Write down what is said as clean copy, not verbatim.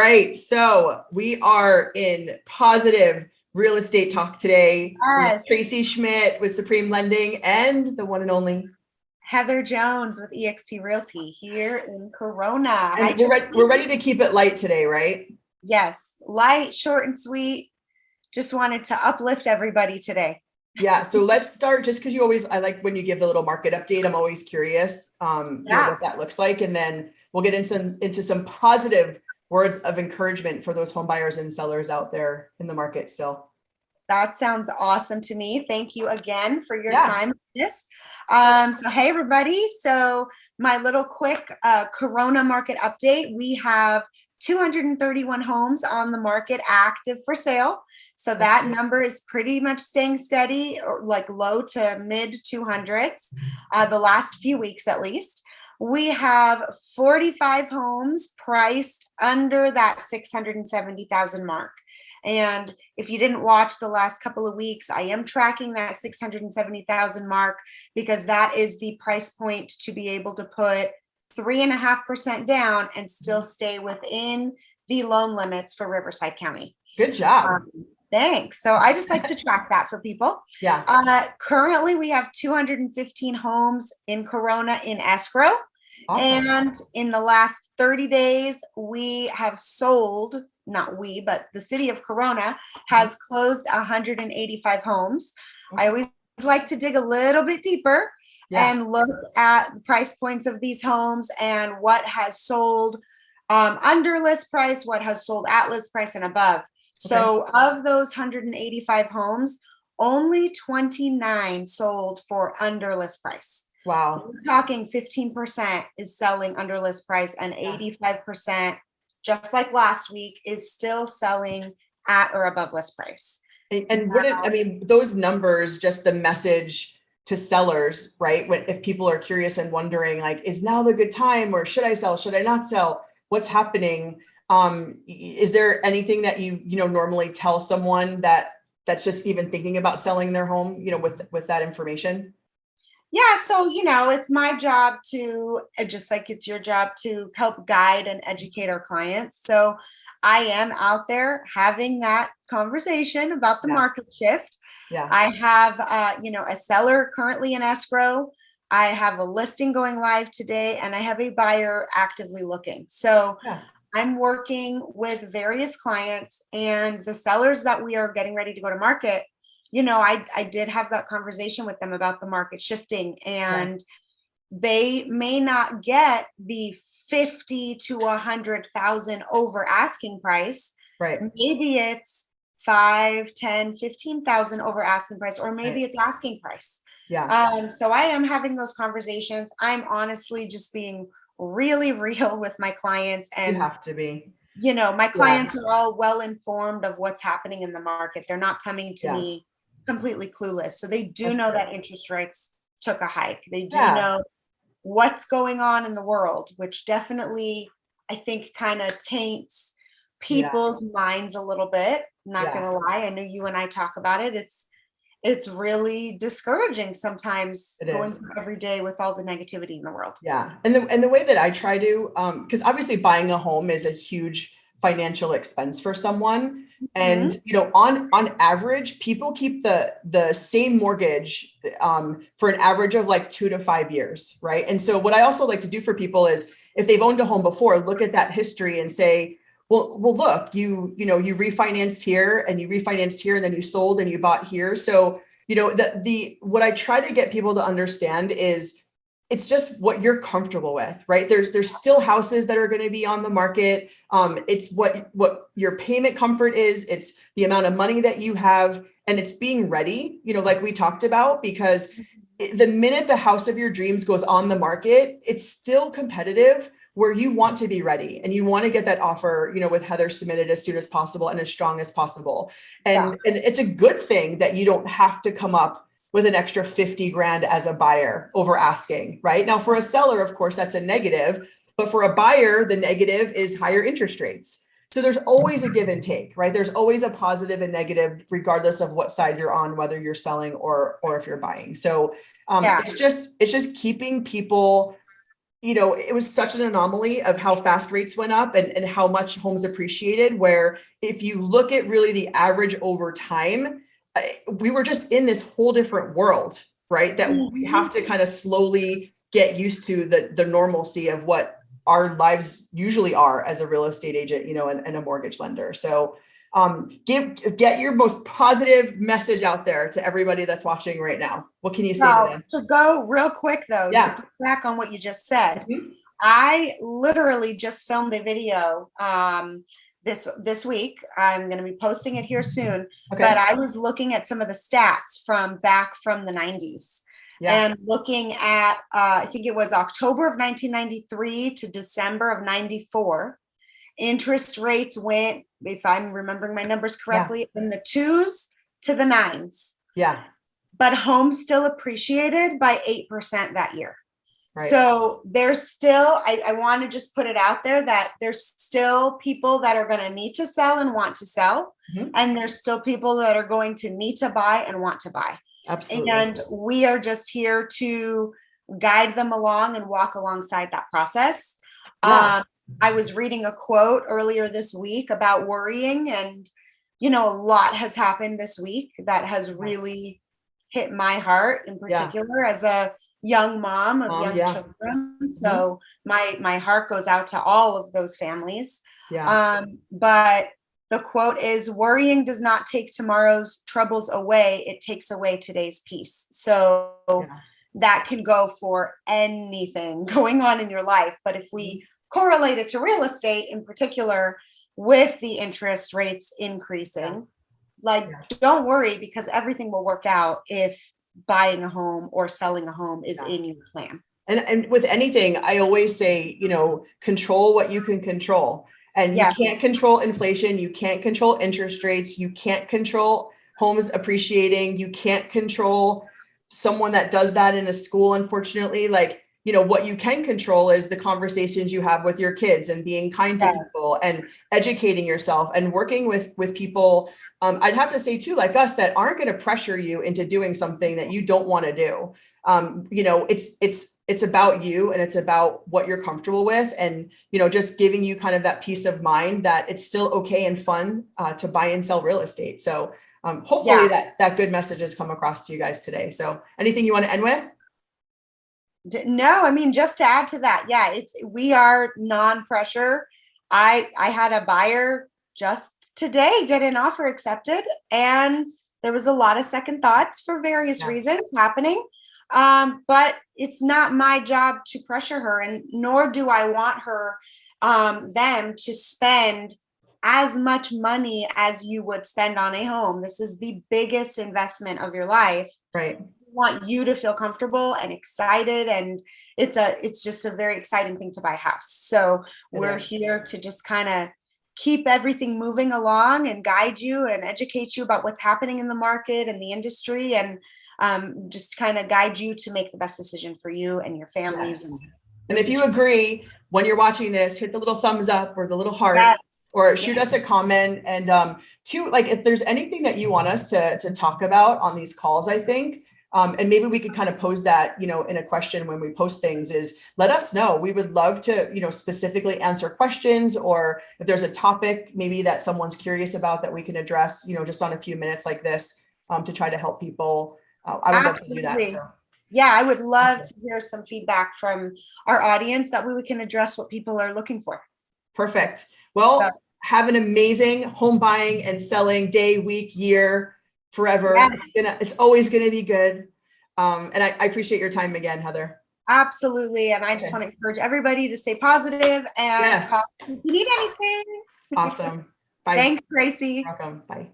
right. So we are in positive real estate talk today. Yes. With Tracie Schmidt with Supreme Lending and the one and only Heather Jones with eXp Realty here in Corona. Hi, and we're ready to keep it light today, right? Yes, light, short, and sweet. Just wanted to uplift everybody today. Yeah. So let's start just because I like when you give the little market update. I'm always curious, what that looks like. And then we'll get into some positive words of encouragement for those home buyers and sellers out there in the market still. That sounds awesome to me. Thank you again for your time on this. So hey, everybody. So my little quick Corona market update. We have 231 homes on the market active for sale. So that number is pretty much staying steady, or like low to mid 200s, the last few weeks at least. We have 45 homes priced under that 670,000 mark. And if you didn't watch the last couple of weeks, I am tracking that 670,000 mark because that is the price point to be able to put 3.5% down and still stay within the loan limits for Riverside County. Good job. Thanks. So I just like to track that for people. Yeah. Currently, we have 215 homes in Corona in escrow. Awesome. And in the last 30 days, we have sold, not we, but the city of Corona has closed 185 homes. I always like to dig a little bit deeper and look at the price points of these homes and what has sold under list price, what has sold at list price and above. So of those 185 homes, only 29 sold for under list price. Wow. We're talking 15% is selling under list price and 85%, just like last week, is still selling at or above list price. And those numbers, just the message to sellers, right? If people are curious and wondering, like, is now the good time, or should I sell? Should I not sell? What's happening? Is there anything that you normally tell someone that's just even thinking about selling their home, with that information? Yeah, so, it's my job to, just like it's your job to help guide and educate our clients. So I am out there having that conversation about the market shift. Yeah. I have, a seller currently in escrow. I have a listing going live today, and I have a buyer actively looking. So I'm working with various clients, and the sellers that we are getting ready to go to market, I did have that conversation with them about the market shifting, and they may not get the 50 to 100,000 over asking price. Right. Maybe it's 5, 10, 15,000 over asking price, or maybe it's asking price. Yeah. So I am having those conversations. I'm honestly just being really real with my clients, and you have to be. My clients are all well informed of what's happening in the market. They're not coming to me completely clueless. So they do know that interest rates took a hike. They do know what's going on in the world, which definitely, I think, kind of taints people's minds a little bit. I'm not going to lie. I know you and I talk about it. It's really discouraging sometimes going through every day with all the negativity in the world. Yeah. And the way that I try to, because obviously buying a home is a huge financial expense for someone. And, on average, people keep the same mortgage for an average of like 2 to 5 years. Right. And so what I also like to do for people is, if they've owned a home before, look at that history and say, well, look, you refinanced here and you refinanced here, and then you sold and you bought here. So, what I try to get people to understand is, it's just what you're comfortable with, right? There's still houses that are going to be on the market. It's what your payment comfort is. It's the amount of money that you have, and it's being ready, like we talked about, because the minute the house of your dreams goes on the market, it's still competitive, where you want to be ready and you want to get that offer, with Heather submitted as soon as possible and as strong as possible. And it's a good thing that you don't have to come up with an extra 50 grand as a buyer over asking, right? Now, for a seller, of course, that's a negative, but for a buyer, the negative is higher interest rates. So there's always a give and take, right? There's always a positive and negative, regardless of what side you're on, whether you're selling or if you're buying. So it's just keeping people, it was such an anomaly of how fast rates went up and how much homes appreciated, where if you look at really the average over time, we were just in this whole different world, right? That we have to kind of slowly get used to the normalcy of what our lives usually are as a real estate agent, and a mortgage lender. So get your most positive message out there to everybody that's watching right now. What can you say to them? To go real quick though, Yeah. to put back on what you just said, Mhm. I literally just filmed a video this week. I'm going to be posting it here soon. Okay. But I was looking at some of the stats from the 90s. Yeah. And looking at, I think it was October of 1993 to December of 94. Interest rates went, if I'm remembering my numbers correctly, in the 2s to the 9s. Yeah. But homes still appreciated by 8% that year. Right. So there's still, I want to just put it out there that there's still people that are going to need to sell and want to sell. Mhm. And there's still people that are going to need to buy and want to buy. Absolutely. And we are just here to guide them along and walk alongside that process. Yeah. I was reading a quote earlier this week about worrying, and a lot has happened this week that has really hit my heart in particular as a young mom of young children. So my heart goes out to all of those families. But the quote is, worrying does not take tomorrow's troubles away. It takes away today's peace. So that can go for anything going on in your life. But if we correlate it to real estate in particular, with the interest rates increasing, don't worry, because everything will work out if buying a home or selling a home is in your plan. And with anything, I always say, control what you can control. And you can't control inflation. You can't control interest rates. You can't control homes appreciating. You can't control someone that does that in a school, unfortunately. What you can control is the conversations you have with your kids and being kind to people and educating yourself and working with people. I'd have to say too, like us, that aren't going to pressure you into doing something that you don't want to do. It's about you, and it's about what you're comfortable with, and just giving you kind of that peace of mind that it's still okay and fun to buy and sell real estate. So hopefully that good message has come across to you guys today. So anything you want to end with? No, I mean, just to add to that, we are non-pressure. I had a buyer just today get an offer accepted, and there was a lot of second thoughts for various reasons happening. But it's not my job to pressure her, and nor do I want her, them to spend as much money as you would spend on a home. This is the biggest investment of your life. Right. Want you to feel comfortable and excited, and it's just a very exciting thing to buy a house. So we're here to just kind of keep everything moving along and guide you and educate you about what's happening in the market and the industry, and just kind of guide you to make the best decision for you and your families. And if you agree, when you're watching this, hit the little thumbs up or the little heart, or shoot us a comment. And if there's anything that you want us to talk about on these calls, I think, and maybe we could kind of pose that, in a question when we post things, is let us know. We would love to, specifically answer questions, or if there's a topic maybe that someone's curious about that we can address, just on a few minutes like this, to try to help people. I would love to do that. So. Yeah, I would love to hear some feedback from our audience. That way we can address what people are looking for. Perfect. Well, have an amazing home buying and selling day, week, year, forever. It's always going to be good. And I appreciate your time again, Heather. Absolutely. And I just want to encourage everybody to stay positive and call if you need anything. Awesome. Bye. Thanks, Tracie. Welcome. Bye.